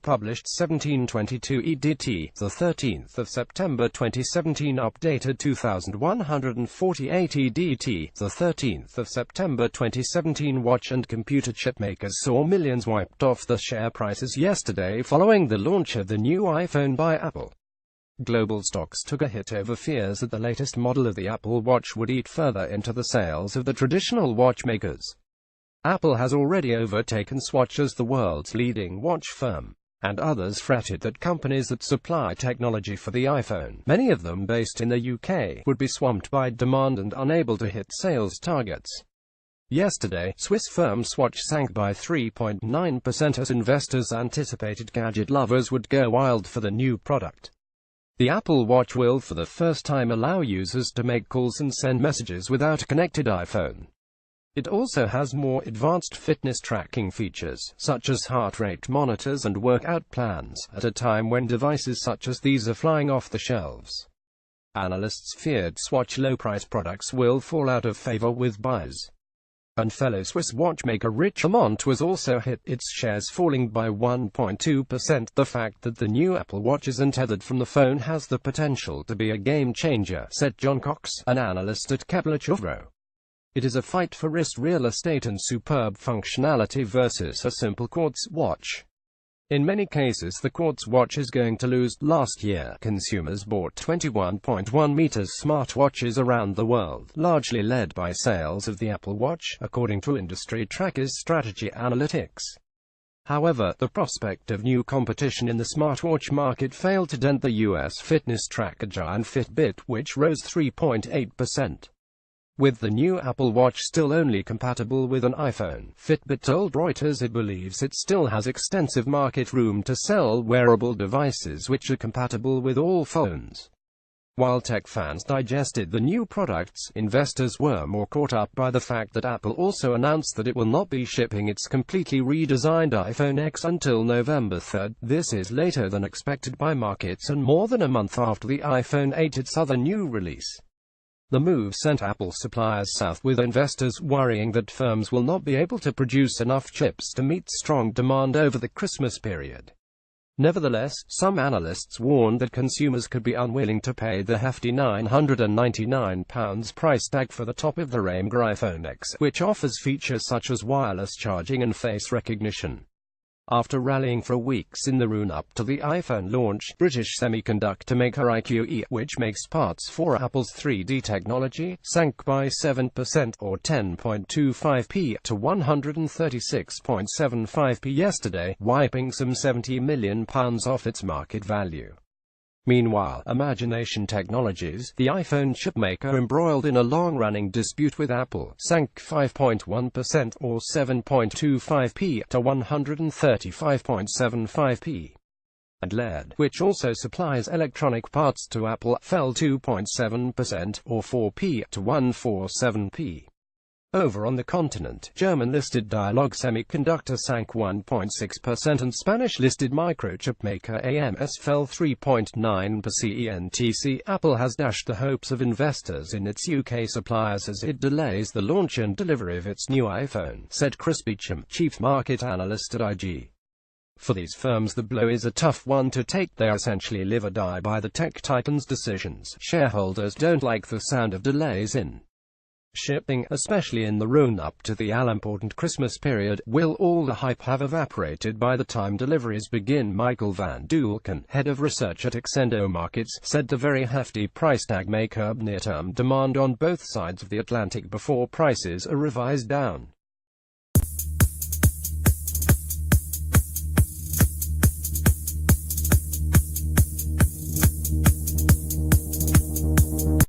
published 1722 EDT, the 13th of September 2017, updated 2148 EDT, the 13th of September 2017. Watch and computer chip makers saw millions wiped off the share prices yesterday following the launch of the new iPhone by Apple. Global stocks took a hit over fears that the latest model of the Apple Watch would eat further into the sales of the traditional watchmakers. Apple has already overtaken Swatch as the world's leading watch firm, and others fretted that companies that supply technology for the iPhone, many of them based in the UK, would be swamped by demand and unable to hit sales targets. Yesterday, Swiss firm Swatch sank by 3.9% as investors anticipated gadget lovers would go wild for the new product. The Apple Watch will for the first time allow users to make calls and send messages without a connected iPhone. It also has more advanced fitness tracking features, such as heart rate monitors and workout plans, at a time when devices such as these are flying off the shelves. Analysts feared Swatch low-price products will fall out of favor with buyers. And fellow Swiss watchmaker Richemont was also hit, its shares falling by 1.2%. The fact that the new Apple Watch isn't tethered from the phone has the potential to be a game-changer, said John Cox, an analyst at Kepler Cheuvreux. It is a fight for wrist real estate and superb functionality versus a simple quartz watch. In many cases the quartz watch is going to lose. Last year, consumers bought 21.1 meters smartwatches around the world, largely led by sales of the Apple Watch, according to industry trackers Strategy Analytics. However, the prospect of new competition in the smartwatch market failed to dent the US fitness tracker giant Fitbit, which rose 3.8%. With the new Apple Watch still only compatible with an iPhone, Fitbit told Reuters it believes it still has extensive market room to sell wearable devices which are compatible with all phones. While tech fans digested the new products, investors were more caught up by the fact that Apple also announced that it will not be shipping its completely redesigned iPhone X until November 3. This is later than expected by markets and more than a month after the iPhone 8 its other new release. The move sent Apple suppliers south, with investors worrying that firms will not be able to produce enough chips to meet strong demand over the Christmas period. Nevertheless, some analysts warned that consumers could be unwilling to pay the hefty £999 price tag for the top-of-the-range iPhone X, which offers features such as wireless charging and face recognition. After rallying for weeks in the run-up to the iPhone launch, British semiconductor maker IQE, which makes parts for Apple's 3D technology, sank by 7%, or 10.25p, to 136.75p yesterday, wiping some £70 million off its market value. Meanwhile, Imagination Technologies, the iPhone chipmaker embroiled in a long-running dispute with Apple, sank 5.1%, or 7.25p, to 135.75p. And LED, which also supplies electronic parts to Apple, fell 2.7%, or 4p, to 147p. Over on the continent, German-listed Dialog Semiconductor sank 1.6% and Spanish-listed microchip maker AMS fell 3.9%. Apple has dashed the hopes of investors in its UK suppliers as it delays the launch and delivery of its new iPhone, said Chris Beecham, chief market analyst at IG. For these firms the blow is a tough one to take. They essentially live or die by the tech titans' decisions. Shareholders don't like the sound of delays in shipping, especially in the run-up to the all-important Christmas period. Will all the hype have evaporated by the time deliveries begin? Michael Van Dulken, head of research at Exendo Markets, said the very hefty price tag may curb near-term demand on both sides of the Atlantic before prices are revised down.